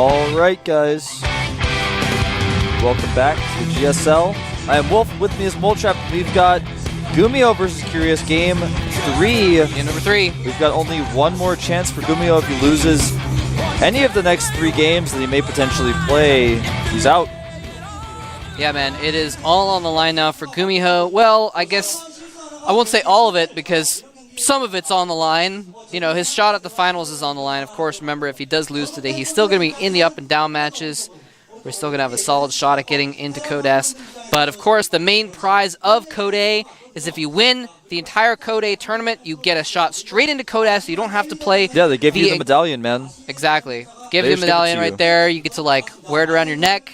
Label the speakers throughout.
Speaker 1: Alright guys, welcome back to GSL. I am Wolf, with me is Moltrap. We've got GuMiho versus Curious, game 3.
Speaker 2: Game number 3.
Speaker 1: We've got only one more chance for GuMiho. If he loses any of the next 3 games that he may potentially play, he's out.
Speaker 2: Yeah, man, it is all on the line now for GuMiho. Well, I guess I won't say all of it because some of it's on the line. You know, his shot at the finals is on the line. Of course, remember, if he does lose today, he's still going to be in the up and down matches. We're still going to have a solid shot at getting into Code S. But, of course, the main prize of Code A is if you win the entire Code A tournament, you get a shot straight into Code S. You don't have to play.
Speaker 1: Yeah, they give you the medallion, man.
Speaker 2: Exactly. Give you the medallion right there. You get to, like, wear it around your neck.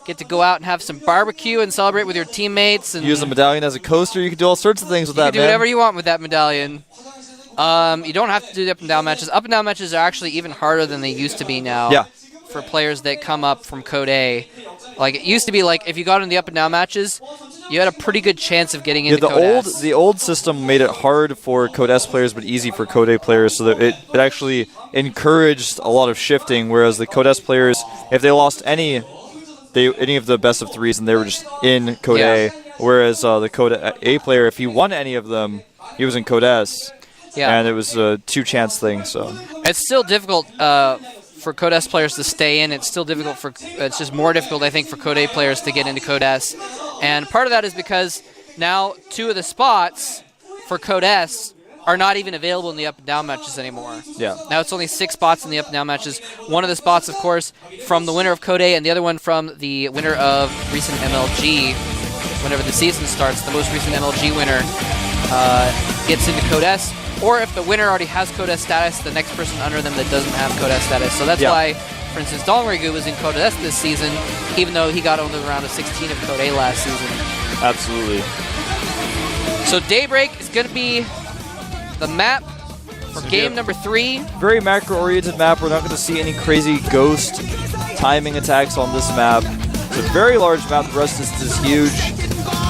Speaker 2: Get to go out and have some barbecue and celebrate with your teammates. And
Speaker 1: use the medallion as a coaster. You can do all sorts of things with that, man.
Speaker 2: You can do whatever you want with that medallion. You don't have to do the up and down matches. Up and down matches are actually even harder than they used to be now.
Speaker 1: Yeah.
Speaker 2: For players that come up from Code A. Like, it used to be like if you got in the up and down matches, you had a pretty good chance of getting into Code S.
Speaker 1: The old system made it hard for Code S players but easy for Code A players, so that it actually encouraged a lot of shifting, whereas the Code S players, if they lost any of the best of 3s and they were just in Code A, whereas the Code A player, if he won any of them, he was in Code S. Yeah. And it was a 2-chance thing, so.
Speaker 2: It's still difficult for Code S players to stay in. It's still difficult it's just more difficult, I think, for Code A players to get into Code S. And part of that is because now 2 of the spots for Code S are not even available in the up and down matches anymore.
Speaker 1: Yeah.
Speaker 2: Now it's only 6 spots in the up and down matches. One of the spots, of course, from the winner of Code A, and the other one from the winner of recent MLG. Whenever the season starts, the most recent MLG winner gets into Code S. Or if the winner already has Code S status, the next person under them that doesn't have Code S status. So that's why, for instance, Dongrigu was in Code S this season, even though he got only the round of 16 of Code A last season.
Speaker 1: Absolutely.
Speaker 2: So Daybreak is going to be the map for game number 3.
Speaker 1: Very macro-oriented map. We're not going to see any crazy ghost timing attacks on this map. It's a very large map. The rest is huge.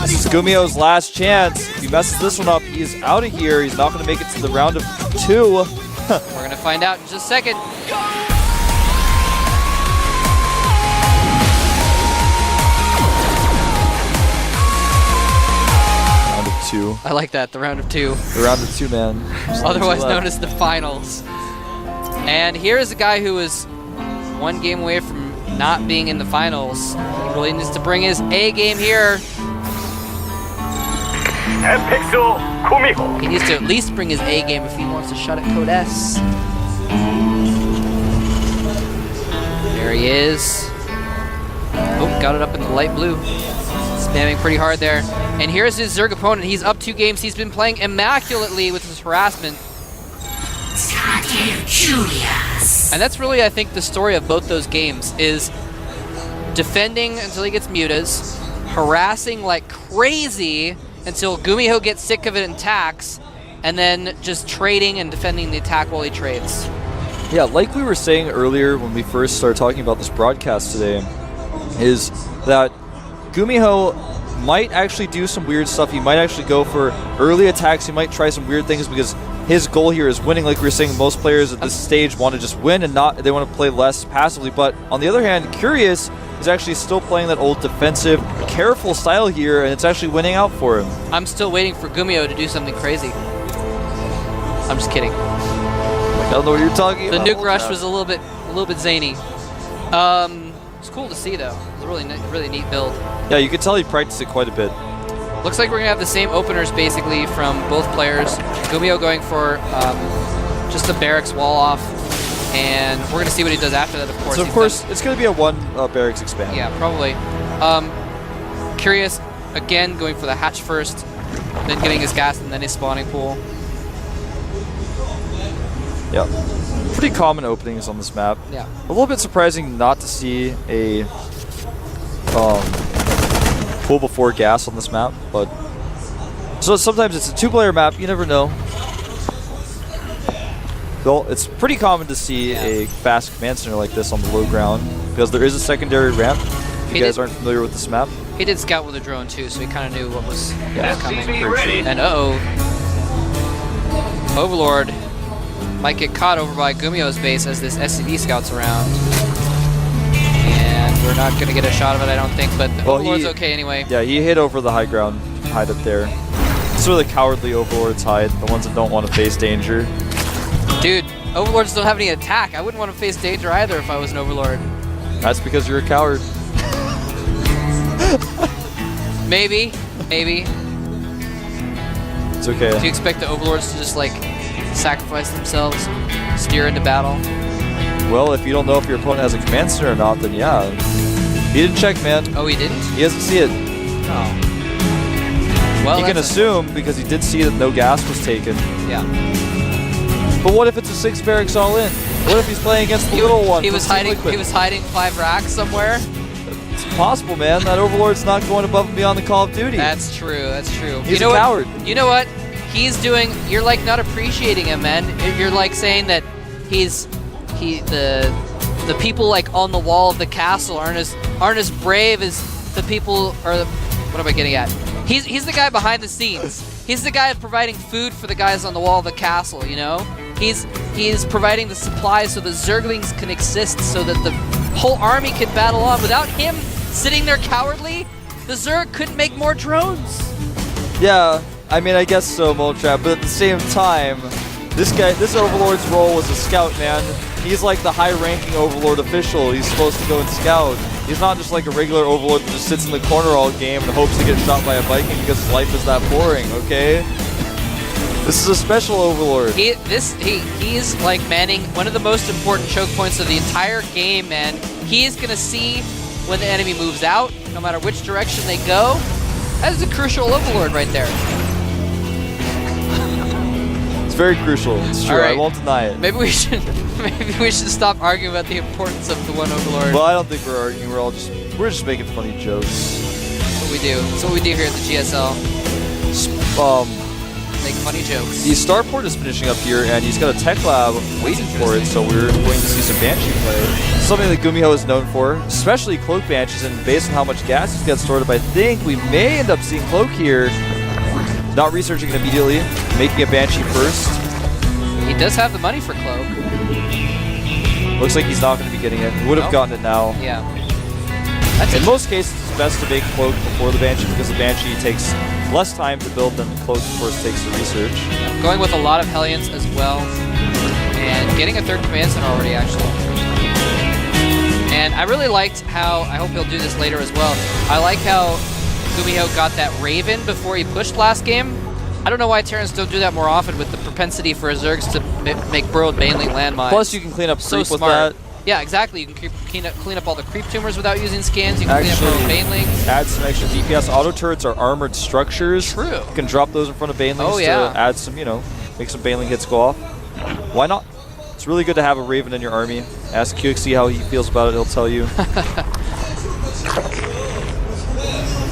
Speaker 1: This is GuMiho's last chance. If he messes this one up, he is out of here. He's not going to make it to the round of 2.
Speaker 2: We're going to find out in just a second.
Speaker 1: Round of 2.
Speaker 2: I like that, the round of 2.
Speaker 1: The round of 2, man.
Speaker 2: Otherwise known as the finals. And here is a guy who is 1 game away from not being in the finals. He really needs to bring his A game here. He needs to at least bring his A game if he wants to shut at Code S. There he is. Oh, got it up in the light blue. Spamming pretty hard there. And here's his Zerg opponent. He's up 2 games. He's been playing immaculately with his harassment. And that's really, I think, the story of both those games, is defending until he gets mutas, harassing like crazy until GuMiho gets sick of it and attacks, and then just trading and defending the attack while he trades.
Speaker 1: Yeah, like we were saying earlier when we first started talking about this broadcast today, is that GuMiho might actually do some weird stuff. He might actually go for early attacks. He might try some weird things because his goal here is winning. Like we were saying, most players at this stage want to just win and they want to play less passively. But on the other hand, Curious is actually still playing that old defensive, careful style here, and it's actually winning out for him.
Speaker 2: I'm still waiting for GuMiho to do something crazy. I'm just kidding.
Speaker 1: I don't know what you're talking about.
Speaker 2: The nuke rush was a little bit zany. It's cool to see though. It's a really neat build.
Speaker 1: Yeah, you can tell he practiced it quite a bit.
Speaker 2: Looks like we're gonna have the same openers basically from both players. GuMiho going for just the barracks wall off, and we're gonna see what he does after that. Of course.
Speaker 1: So of course, it's gonna be a 1 barracks expand.
Speaker 2: Yeah, probably. Curious again going for the hatch first, then getting his gas and then his spawning pool.
Speaker 1: Yeah, pretty common openings on this map.
Speaker 2: Yeah.
Speaker 1: A little bit surprising not to see a pool before gas on this map, but so sometimes it's a 2-player map. You never know. Well, it's pretty common to see a fast command center like this on the low ground because there is a secondary ramp. If you guys aren't familiar with this map,
Speaker 2: he did scout with a drone too, so he kind of knew what was coming.
Speaker 1: Sure.
Speaker 2: And Overlord might get caught over by GuMiho's base as this SCV scouts around. we're not going to get a shot of it, I don't think, but the
Speaker 1: Well,
Speaker 2: Overlord's okay anyway.
Speaker 1: Yeah, he hit over the high ground, hide up there. Sort of the cowardly Overlords hide, the ones that don't want to face danger.
Speaker 2: Dude, Overlords don't have any attack. I wouldn't want to face danger either if I was an Overlord.
Speaker 1: That's because you're a coward.
Speaker 2: Maybe.
Speaker 1: It's okay.
Speaker 2: Do you expect the Overlords to just, like, sacrifice themselves, steer into battle?
Speaker 1: Well, if you don't know if your opponent has a command center or not, then yeah. He didn't check, man.
Speaker 2: Oh, he didn't?
Speaker 1: He doesn't see it.
Speaker 2: Oh. Well,
Speaker 1: he can assume because he did see that no gas was taken.
Speaker 2: Yeah.
Speaker 1: But what if it's a 6 barracks all in? What if he's playing against the little one?
Speaker 2: He was hiding 5 racks somewhere.
Speaker 1: It's possible, man. That Overlord's not going above and beyond the Call of Duty.
Speaker 2: That's true.
Speaker 1: He's a coward.
Speaker 2: You know what? He's doing. You're like not appreciating him, man. You're like saying that the people like on the wall of the castle aren't as brave as the people or what am I getting at? He's the guy behind the scenes. He's the guy providing food for the guys on the wall of the castle, you know? He's providing the supplies so the Zerglings can exist so that the whole army can battle on. Without him sitting there cowardly, the Zerg couldn't make more drones.
Speaker 1: Yeah, I mean, I guess so, Moltrap, but at the same time, this Overlord's role was a scout, man. He's like the high-ranking Overlord official. He's supposed to go and scout. He's not just like a regular Overlord that just sits in the corner all game and hopes to get shot by a Viking because his life is that boring, okay? This is a special Overlord.
Speaker 2: He's like manning one of the most important choke points of the entire game, man. He is gonna see when the enemy moves out, no matter which direction they go. That is a crucial Overlord right there.
Speaker 1: It's very crucial. It's true.
Speaker 2: Right.
Speaker 1: I won't deny it.
Speaker 2: Maybe we should stop arguing about the importance of the one Overlord.
Speaker 1: Well, I don't think we're arguing. We're just making funny jokes.
Speaker 2: That's what we do. That's what we do here at the GSL. Make funny jokes.
Speaker 1: The starport is finishing up here, and he's got a tech lab waiting for it, so we're going to see some Banshee play. Something that GuMiho is known for, especially Cloak Banshees, and based on how much gas he's got stored up, I think we may end up seeing Cloak here. Not researching it immediately, making a Banshee first.
Speaker 2: He does have the money for Cloak.
Speaker 1: Looks like he's not going to be getting it. He would have gotten it now.
Speaker 2: Yeah.
Speaker 1: In most cases, it's best to make Cloak before the Banshee because the Banshee takes less time to build than Cloak, of course, takes to research.
Speaker 2: Going with a lot of Hellions as well. And getting a third command center already, actually. And I really liked how, I hope he'll do this later as well, I like how GuMiho got that Raven before he pushed last game. I don't know why Terrans don't do that more often with the propensity for Zergs to make burrowed baneling landmines.
Speaker 1: Plus, you can clean up creep with that.
Speaker 2: Yeah, exactly. You can clean up all the creep tumors without using scans. You can clean up burrowed banelings.
Speaker 1: Add some extra DPS. Auto turrets are armored structures.
Speaker 2: True.
Speaker 1: You can drop those in front of banelings to add some, make some baneling hits go off. Why not? It's really good to have a Raven in your army. Ask QXC how he feels about it. He'll tell you.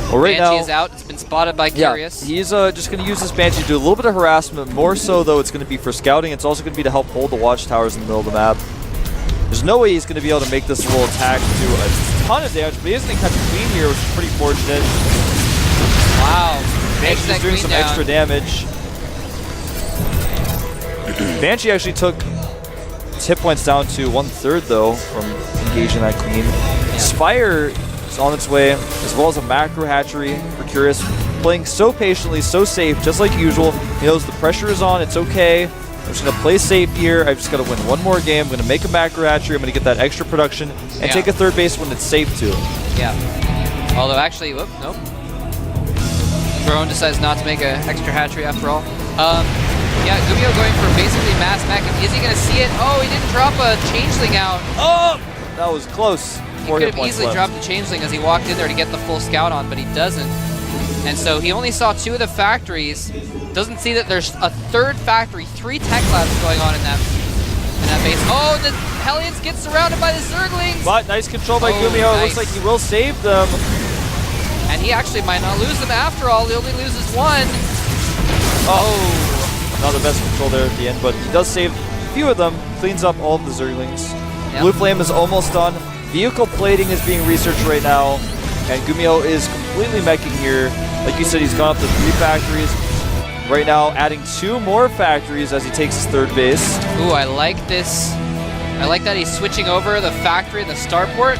Speaker 1: Well, right
Speaker 2: Banshee
Speaker 1: now,
Speaker 2: is out. It's been spotted by Curious.
Speaker 1: Yeah, he's just going to use this Banshee to do a little bit of harassment. More so, though, it's going to be for scouting. It's also going to be to help hold the watchtowers in the middle of the map. There's no way he's going to be able to make this roll attack do a ton of damage, but he is going to catch a queen here, which is pretty fortunate.
Speaker 2: Wow.
Speaker 1: Banshee's doing some extra damage. Banshee actually took his hit points down to 1/3, though, from engaging that queen. Yeah. Spire is on its way, as well as a macro hatchery for Curious. Playing so patiently, so safe, just like usual. He knows the pressure is on, it's okay. I'm just going to play safe here. I've just got to win one more game. I'm going to make a macro hatchery. I'm going to get that extra production and take a third base when it's safe to.
Speaker 2: Yeah. Although actually, nope. Drone decides not to make an extra hatchery after all. Yeah, GuMiho going for basically mass mech. Is he going to see it? Oh, he didn't drop a changeling out.
Speaker 1: Oh! That was close.
Speaker 2: He could have easily dropped the changeling as he walked in there to get the full scout on, but he doesn't. And so he only saw 2 of the factories. Doesn't see that there's a third factory, 3 tech labs going on in that base. Oh, and the Hellions get surrounded by the Zerglings.
Speaker 1: But nice control by GuMiho.
Speaker 2: Nice.
Speaker 1: Looks like he will save them.
Speaker 2: And he actually might not lose them after all. He only loses 1. Oh.
Speaker 1: Not the best control there at the end, but he does save a few of them. Cleans up all of the Zerglings. Yep. Blue Flame is almost done. Vehicle plating is being researched right now. And GuMiho is completely meching here. Like you said, he's gone up to 3 factories. Right now, adding 2 more factories as he takes his third base.
Speaker 2: Ooh, I like this. I like that he's switching over the factory and the starport.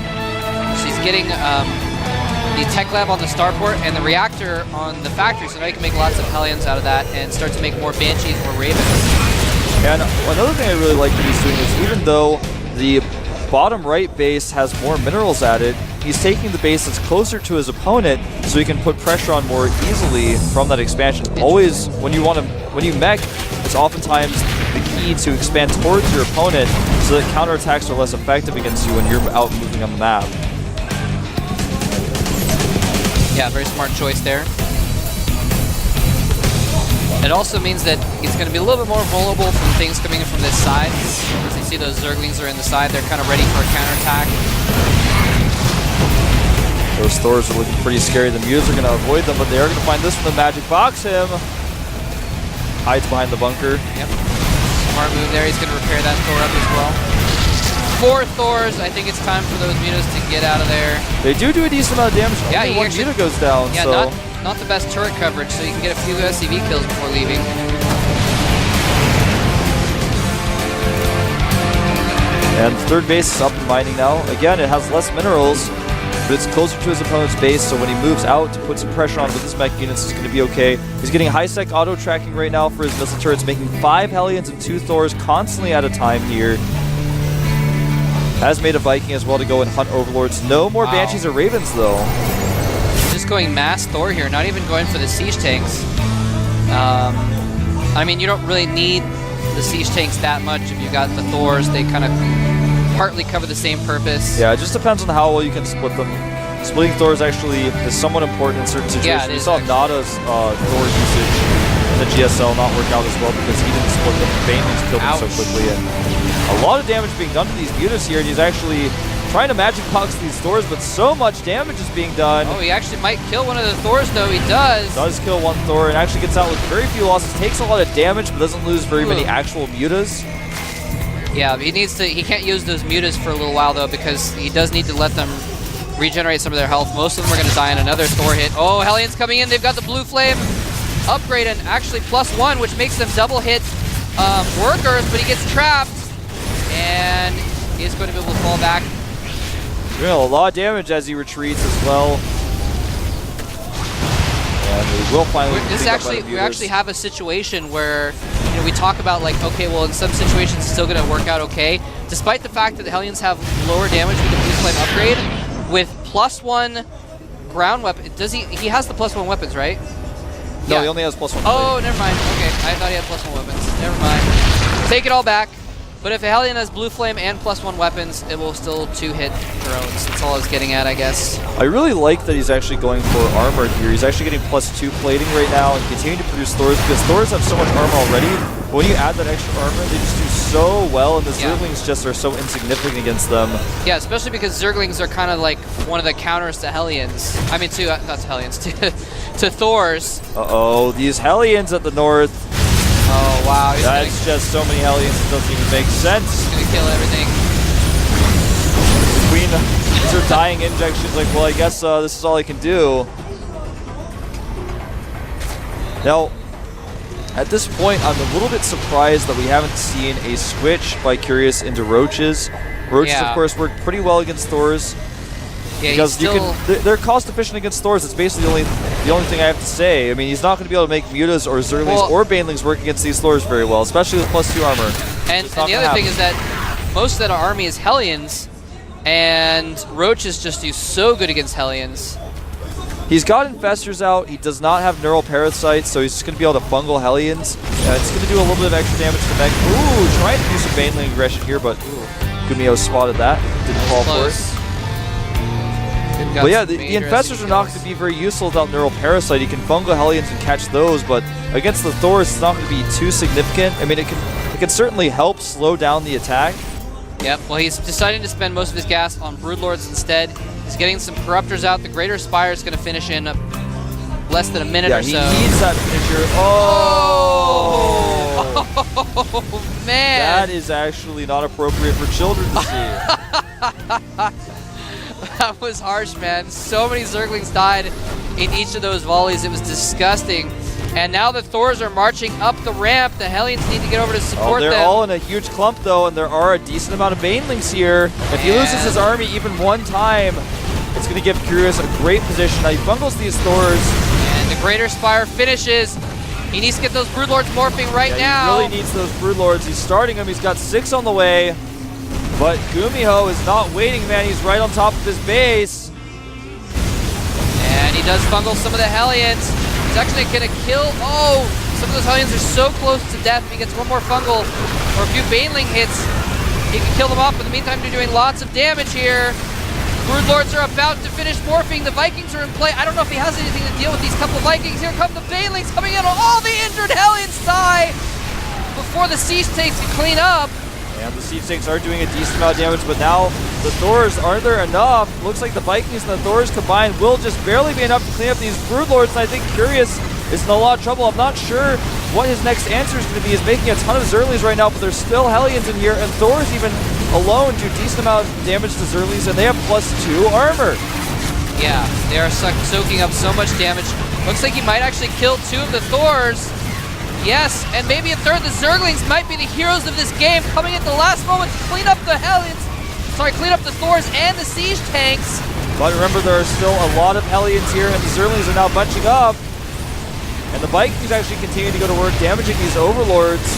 Speaker 2: So he's getting the tech lab on the starport and the reactor on the factory, so now you can make lots of Hellions out of that and start to make more Banshees or Ravens.
Speaker 1: And another thing I really like that he's doing is, even though the bottom right base has more minerals added, he's taking the base that's closer to his opponent so he can put pressure on more easily from that expansion. Always, when you mech, it's oftentimes the key to expand towards your opponent so that counterattacks are less effective against you when you're out moving on the map.
Speaker 2: Yeah, very smart choice there. It also means that he's going to be a little bit more vulnerable from things coming in from this side. As you see, those Zerglings are in the side. They're kind of ready for a counterattack.
Speaker 1: Those Thors are looking pretty scary. The Mutas are going to avoid them, but they are going to find this one. The magic box him. Hides behind the bunker.
Speaker 2: Yep. Smart move there. He's going to repair that Thor up as well. 4 Thors. I think it's time for those Mutas to get out of there.
Speaker 1: They do a decent amount of damage.
Speaker 2: Yeah,
Speaker 1: only one Muta goes down.
Speaker 2: Yeah,
Speaker 1: so.
Speaker 2: not the best turret coverage, so you can get a few SCV kills before leaving.
Speaker 1: And third base is up and mining now. Again, it has less minerals, but it's closer to his opponent's base, so when he moves out to put some pressure on with his mech units, it's going to be okay. He's getting high-sec auto-tracking right now for his missile turrets, making 5 Hellions and 2 Thors constantly at a time here. Has made a Viking as well to go and hunt Overlords. No more Banshees or Ravens, though.
Speaker 2: Just going mass Thor here, not even going for the siege tanks. I mean, you don't really need the siege tanks that much if you got the Thors. They kind of partly cover the same purpose.
Speaker 1: Yeah, it just depends on how well you can split them. Splitting Thors actually is somewhat important in certain situations.
Speaker 2: Yeah,
Speaker 1: we saw Nada's Thor usage in the GSL not work out as well because he didn't split them. Banelings killed him so quickly. And a lot of damage being done to these Mutas here, and he's actually trying to magic box these Thors, but so much damage is being done.
Speaker 2: Oh, he actually might kill one of the Thors, though. He does.
Speaker 1: Does kill one Thor and actually gets out with very few losses. Takes a lot of damage, but doesn't lose very many actual Mutas.
Speaker 2: Yeah, he needs to. He can't use those Mutas for a little while, though, because he does need to let them regenerate some of their health. Most of them are going to die in another Thor hit. Oh, Hellions coming in. They've got the blue flame upgrade and actually +1, which makes them double hit workers, but he gets trapped. And he's going to be able to fall back.
Speaker 1: Doing a lot of damage as he retreats as well. And we will finally.
Speaker 2: We actually have a situation where, you know, we talk about like, okay, well, in some situations it's still going to work out okay, despite the fact that the Hellions have lower damage with the blue flame upgrade. With +1 ground weapon, does he? He has the +1 weapons, right?
Speaker 1: No,
Speaker 2: yeah.
Speaker 1: He only has +1.
Speaker 2: Oh, never mind. Okay, I thought he had +1 weapons. Never mind. Take it all back. But if a Hellion has blue flame and +1 weapons, it will still 2-hit drones. That's all I was getting at, I guess.
Speaker 1: I really like that he's actually going for armor here. He's actually getting +2 plating right now and continuing to produce Thors because Thors have so much armor already. But when you add that extra armor, they just do so well, and the Zerglings just are so insignificant against them.
Speaker 2: Yeah, especially because Zerglings are kind of like one of the counters to Hellions. I mean, not to Hellions, to Thors.
Speaker 1: Uh-oh, these Hellions at the north.
Speaker 2: Oh, wow.
Speaker 1: That's just so many Hellions, it doesn't even make sense.
Speaker 2: He's going to kill everything.
Speaker 1: The Queen, these are dying injections, like, well, I guess this is all I can do. Now, at this point, I'm a little bit surprised that we haven't seen a switch by Curious into Roaches. Roaches, of course, work pretty well against Thors.
Speaker 2: Yeah,
Speaker 1: because they're cost efficient against Thors. It's basically the only thing I have to say. I mean, he's not going to be able to make Mutas or Zerglings or Banelings work against these Thors very well, especially with +2 armor.
Speaker 2: And the other thing is that most of that army is Hellions, and Roaches just do so good against Hellions.
Speaker 1: He's got Infestors out. He does not have Neural Parasites, so he's just going to be able to fungal Hellions. It's going to do a little bit of extra damage to mech. Ooh, trying to do some Baneling aggression here, but GuMiho spotted that. Didn't fall for it. But yeah, the Infestors are not going to be very useful without Neural Parasite. He can fungal Hellions and catch those, but against the Thors, it's not going to be too significant. I mean, it can certainly help slow down the attack.
Speaker 2: Yep, well, he's deciding to spend most of his gas on Broodlords instead. He's getting some Corruptors out. The Greater Spire is going to finish in less than a minute or so.
Speaker 1: Yeah, he needs that finisher.
Speaker 2: Oh, man.
Speaker 1: That is actually not appropriate for children to see.
Speaker 2: That was harsh, man. So many Zerglings died in each of those volleys. It was disgusting. And now the Thors are marching up the ramp. The Hellions need to get over to support them.
Speaker 1: They're all in a huge clump, though, and there are a decent amount of Banelings here. If he loses his army even one time, going to give Curious a great position. Now he bungles these Thors.
Speaker 2: And the Greater Spire finishes. He needs to get those Broodlords morphing right now.
Speaker 1: He really needs those Broodlords. He's starting them. He's got 6 on the way. But GuMiho is not waiting, man. He's right on top of his base.
Speaker 2: And he does bungle some of the Hellions. He's actually going to kill... Oh! Some of those Hellions are so close to death. If he gets one more fungal or a few Baneling hits, he can kill them off. But in the meantime, they're doing lots of damage here. Broodlords are about to finish morphing. The Vikings are in play. I don't know if he has anything to deal with these couple Vikings. Here come the Banelings coming in. All the injured Hellions die before the Siege Tanks can clean up.
Speaker 1: And the Siege Tanks are doing a decent amount of damage, but now the Thors, aren't there enough? Looks like the Vikings and the Thors combined will just barely be enough to clean up these Broodlords, and I think Curious is in a lot of trouble. I'm not sure what his next answer is going to be. He's making a ton of Zerlies right now, but there's still Hellions in here, and Thors even alone do a decent amount of damage to Zerlies, and they have +2 armor.
Speaker 2: Yeah, they are soaking up so much damage. Looks like he might actually kill 2 of the Thors. Yes, and maybe a third. The Zerglings might be the heroes of this game, coming at the last moment to clean up the Hellions. Sorry, clean up the Thors and the Siege Tanks.
Speaker 1: But remember, there are still a lot of Hellions here, and the Zerlings are now bunching up. And the Vikings actually continue to go to work, damaging these Overlords.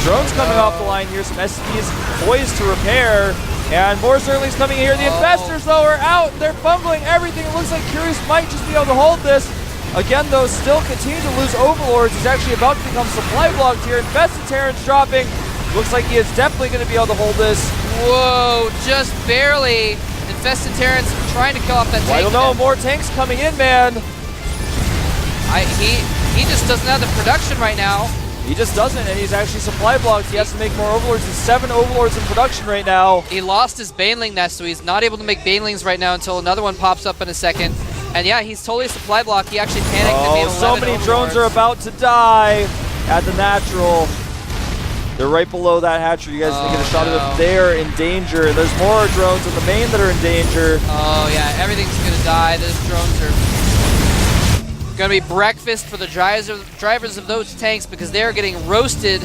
Speaker 1: Drones coming off the line here, some SCVs poised to repair, and more Zerlings coming here. The Infestors, though, are out. They're bungling everything. It looks like Curious might just be able to hold this. Again, though, still continue to lose Overlords. He's actually about to become supply blocked here. Infested Terrans dropping. Looks like he is definitely going to be able to hold this.
Speaker 2: Whoa, just barely. Infested Terrans trying to kill off that tank.
Speaker 1: I don't know, more tanks coming in, man.
Speaker 2: He just doesn't have the production right now.
Speaker 1: He just doesn't, and he's actually supply blocked. He has to make more Overlords. There's 7 Overlords in production right now.
Speaker 2: He lost his Baneling nest, so he's not able to make Banelings right now until another one pops up in a second. And yeah, he's totally supply blocked. He actually panicked and made 11
Speaker 1: so many
Speaker 2: Overlords.
Speaker 1: drones are about to die at the natural. They're right below that hatchery. You guys can get a shot of it. They're in danger. There's more drones in the main that are in danger.
Speaker 2: Oh yeah, everything's gonna die. Those drones are gonna be breakfast for the drivers of those tanks because they're getting roasted.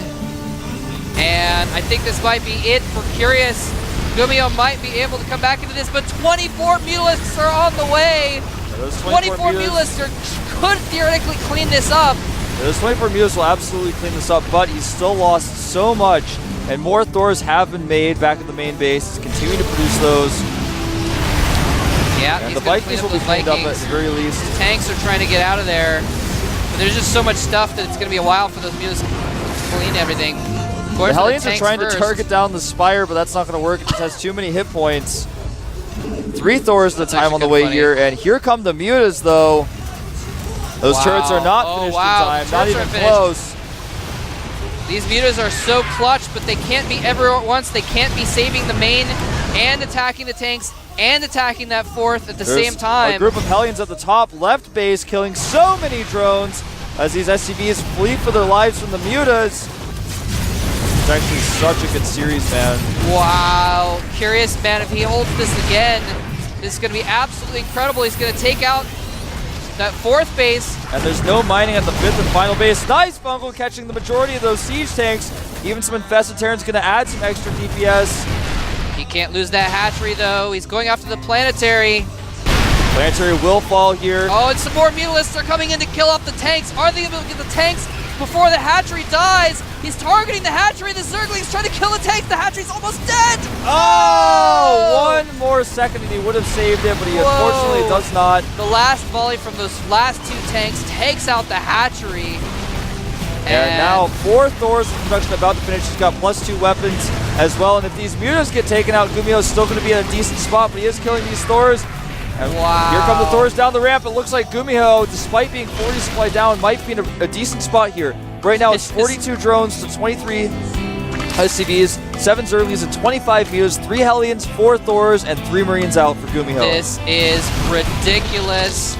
Speaker 2: And I think this might be it for Curious. GuMiho might be able to come back into this, but 24 Mutalisks are on the way.
Speaker 1: Yeah, those
Speaker 2: 24 Mutalisks could theoretically clean this up.
Speaker 1: Yeah, those 24 Mutalisks will absolutely clean this up, but he's still lost so much. And more Thors have been made back at the main base. He's continuing to produce those.
Speaker 2: Yeah,
Speaker 1: and the Vikings will be cleaned up at the very least.
Speaker 2: The tanks are trying to get out of there. But there's just so much stuff that it's going to be a while for those Mutalisks to clean everything.
Speaker 1: The Hellions are trying to target down the Spire, but that's not going to work. It just has too many hit points. 3 Thors at a time on the way here, and here come the Mutas, though. Those turrets are not finished in time, not even close.
Speaker 2: These Mutas are so clutch, but they can't be everywhere at once. They can't be saving the main and attacking the tanks and attacking that 4th at the same time.
Speaker 1: A group of Hellions at the top left base killing so many drones as these SCVs flee for their lives from the Mutas. It's actually such a good series, man. Wow.
Speaker 2: Curious, man, if he holds this again, this is going to be absolutely incredible. He's going to take out that 4th base.
Speaker 1: And there's no mining at the 5th and final base. Nice fungal catching the majority of those siege tanks. Even some Infested Terrans going to add some extra DPS.
Speaker 2: He can't lose that hatchery, though. He's going after the planetary.
Speaker 1: Planetary will fall here.
Speaker 2: Oh, and some more Mutalisks are coming in to kill off the tanks. Are they able to get the tanks before the hatchery dies? He's targeting the hatchery. The Zergling's trying to kill the tanks. The hatchery's almost dead.
Speaker 1: Oh! 1 more second and he would have saved it, but he unfortunately does not.
Speaker 2: The last volley from those last 2 tanks takes out the hatchery.
Speaker 1: And now 4 Thors in production about to finish. He's got +2 weapons as well. And if these Mutas get taken out, GuMiho is still going to be in a decent spot, but he is killing these Thors. And here come the Thors down the ramp. It looks like GuMiho, despite being 40 supply down, might be in a decent spot here. Right now it's 42 drones to 23 SCVs, 7 Zerlies, and 25 Mutas, 3 Hellions, 4 Thors, and 3 Marines out for GuMiho.
Speaker 2: This is ridiculous.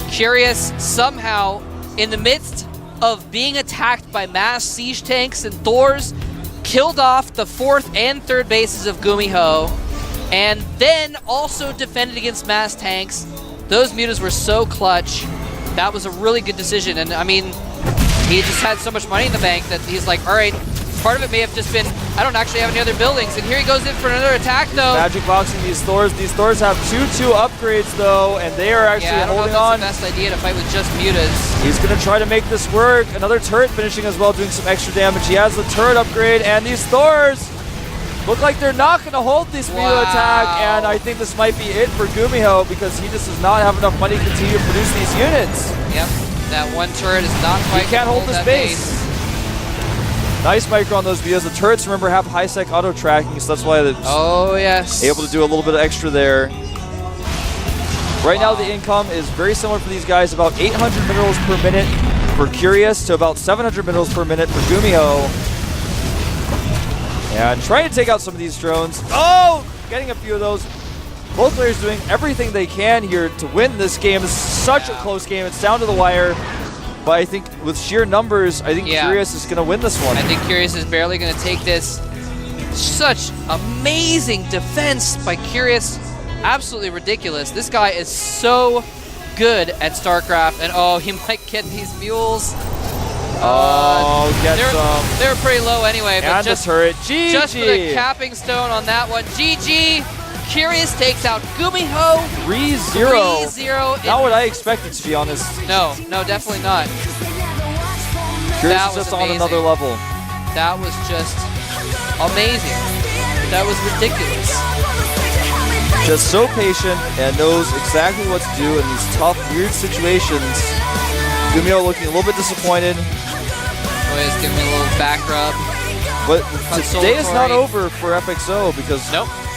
Speaker 2: Curious, somehow, in the midst of being attacked by mass siege tanks and Thors, killed off the 4th and 3rd bases of GuMiho, and then also defended against mass tanks. Those Mutas were so clutch. That was a really good decision. And I mean, he just had so much money in the bank that he's like, all right, Part of it may have just been, I don't actually have any other buildings. And here he goes in for another attack, though.
Speaker 1: Magic boxing these Thors. These Thors have 2/2 upgrades, though, and they are actually holding on.
Speaker 2: I don't know if that's the best idea to fight with just mutas.
Speaker 1: He's going to try to make this work. Another turret finishing as well, doing some extra damage. He has the turret upgrade, and these Thors look like they're not going to hold this muta attack, and I think this might be it for GuMiho because he just does not have enough money to continue to produce these units.
Speaker 2: Yep, that one turret is not quite.
Speaker 1: He can't hold this base. Nice micro on those videos. The turrets, remember, have high sec auto tracking, so that's why they're able to do a little bit of extra there. Right now, the income is very similar for these guys, about 800 minerals per minute for Curious to about 700 minerals per minute for GuMiho. And trying to take out some of these drones. Oh, getting a few of those. Both players doing everything they can here to win this game. It's such a close game. It's down to the wire. But I think with sheer numbers, I think Curious is going to win this one.
Speaker 2: I think Curious is barely going to take this. Such amazing defense by Curious. Absolutely ridiculous. This guy is so good at StarCraft. And oh, he might get these mules. They're pretty low anyway. But
Speaker 1: and
Speaker 2: just,
Speaker 1: the turret. GG.
Speaker 2: Just for the capping stone on that one. GG. Curious takes out GuMiho
Speaker 1: 3-0.
Speaker 2: 3-0.
Speaker 1: Not what I expected, to be honest.
Speaker 2: No, definitely not.
Speaker 1: Curious is just on another level.
Speaker 2: That was just amazing. That was ridiculous.
Speaker 1: Just so patient and knows exactly what to do in these tough, weird situations. GuMiho looking a little bit disappointed.
Speaker 2: Oh, he's giving me a little back rub.
Speaker 1: But today is not over for FXO because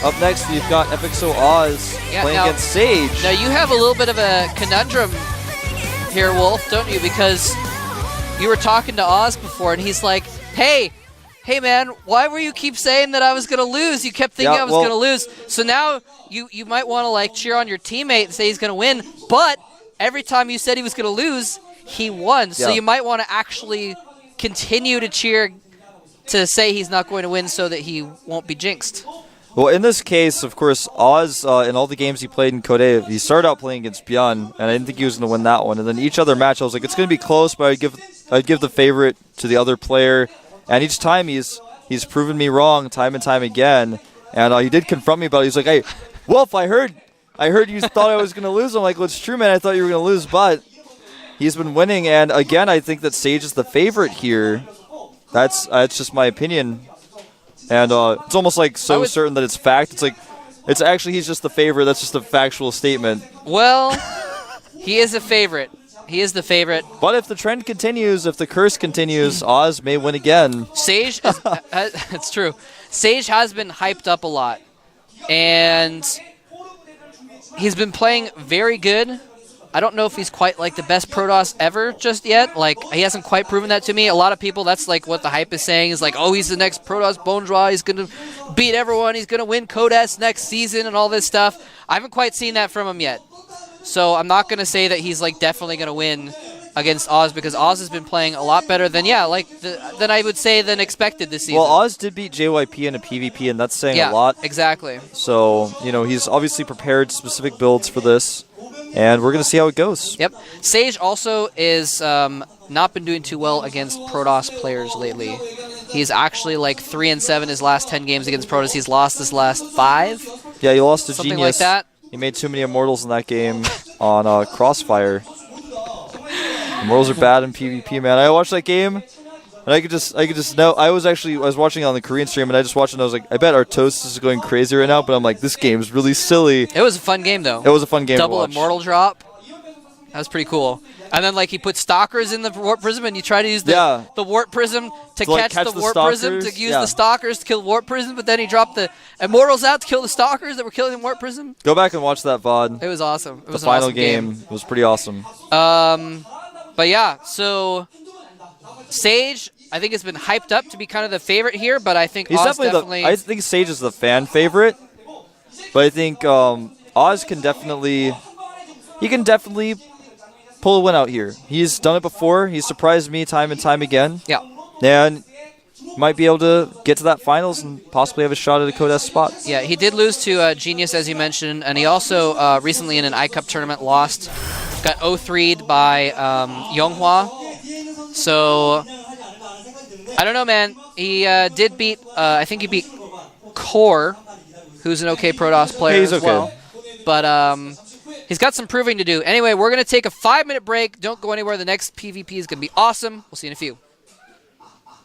Speaker 1: up next you've got FXO Oz playing against Sage.
Speaker 2: Now you have a little bit of a conundrum here, Wolf, don't you? Because you were talking to Oz before and he's like, hey man, why were you keep saying that I was going to lose? You kept thinking I was going to lose. So now you might want to like cheer on your teammate and say he's going to win, but every time you said he was going to lose, he won. So you might want to actually continue to cheer to say he's not going to win so that he won't be jinxed.
Speaker 1: Well, in this case, of course, Oz, in all the games he played in Code, he started out playing against Bjorn, and I didn't think he was going to win that one. And then each other match, I was like, it's going to be close, but I'd give the favorite to the other player. And each time he's proven me wrong time and time again. And he did confront me about it. He's like, hey, Wolf, I heard you thought I was going to lose. I'm like, well, it's true, man. I thought you were going to lose, but he's been winning. And again, I think that Sage is the favorite here. That's just my opinion. And it's almost like certain that it's fact. It's like, it's actually he's just the favorite. That's just a factual statement.
Speaker 2: Well, he is a favorite. He is the favorite.
Speaker 1: But if the trend continues, if the curse continues, Oz may win again.
Speaker 2: Sage, it's true. Sage has been hyped up a lot. And he's been playing very good. I don't know if he's quite like the best Protoss ever just yet. Like, he hasn't quite proven that to me. A lot of people, that's like what the hype is saying, is like, oh, he's the next Protoss Bone Draw. He's going to beat everyone. He's going to win Codes next season and all this stuff. I haven't quite seen that from him yet. So I'm not going to say that he's like definitely going to win against Oz because Oz has been playing a lot better than, than I would say than expected this season.
Speaker 1: Well, Oz did beat JYP in a PvP, and that's saying a lot.
Speaker 2: Exactly.
Speaker 1: So, he's obviously prepared specific builds for this. And we're going to see how it goes.
Speaker 2: Yep. Sage also is not been doing too well against Protoss players lately. He's actually like 3-7 his last 10 games against Protoss. He's lost his last 5.
Speaker 1: Yeah, he lost to
Speaker 2: Something
Speaker 1: Genius.
Speaker 2: Like that.
Speaker 1: He made too many Immortals in that game on Crossfire. Immortals are bad in PvP, man. I watched that game, and I could just know. I was watching it on the Korean stream, and I just watched it, and I was like, I bet our toast is going crazy right now, but I'm like, this game is really silly.
Speaker 2: It was a fun game, though.
Speaker 1: It was a fun game
Speaker 2: Double
Speaker 1: to watch.
Speaker 2: Immortal drop. That was pretty cool. And then, like, he put Stalkers in the Warp Prism, and you try to use the Warp Prism to catch the Warp Prism, to use the Stalkers to kill Warp Prism, but then he dropped the Immortals out to kill the Stalkers that were killing the Warp Prism.
Speaker 1: Go back and watch that VOD.
Speaker 2: It was awesome. It was
Speaker 1: the final
Speaker 2: awesome game.
Speaker 1: was pretty awesome.
Speaker 2: But yeah, so Sage, I think, has been hyped up to be kind of the favorite here, but I think Oz definitely...
Speaker 1: I think Sage is the fan favorite, but I think Oz can definitely... He can definitely pull a win out here. He's done it before. He's surprised me time and time again.
Speaker 2: Yeah.
Speaker 1: And might be able to get to that finals and possibly have a shot at a Codes spot.
Speaker 2: Yeah, he did lose to Genius, as you mentioned, and he also recently in an iCup tournament lost. Got 0-3'd by Yonghua. So I don't know, man. He did beat, I think he beat Core, who's an okay Protoss player
Speaker 1: He's
Speaker 2: as
Speaker 1: okay.
Speaker 2: well. But he's got some proving to do. Anyway, we're going to take a 5-minute break. Don't go anywhere. The next PvP is going to be awesome. We'll see you in a few.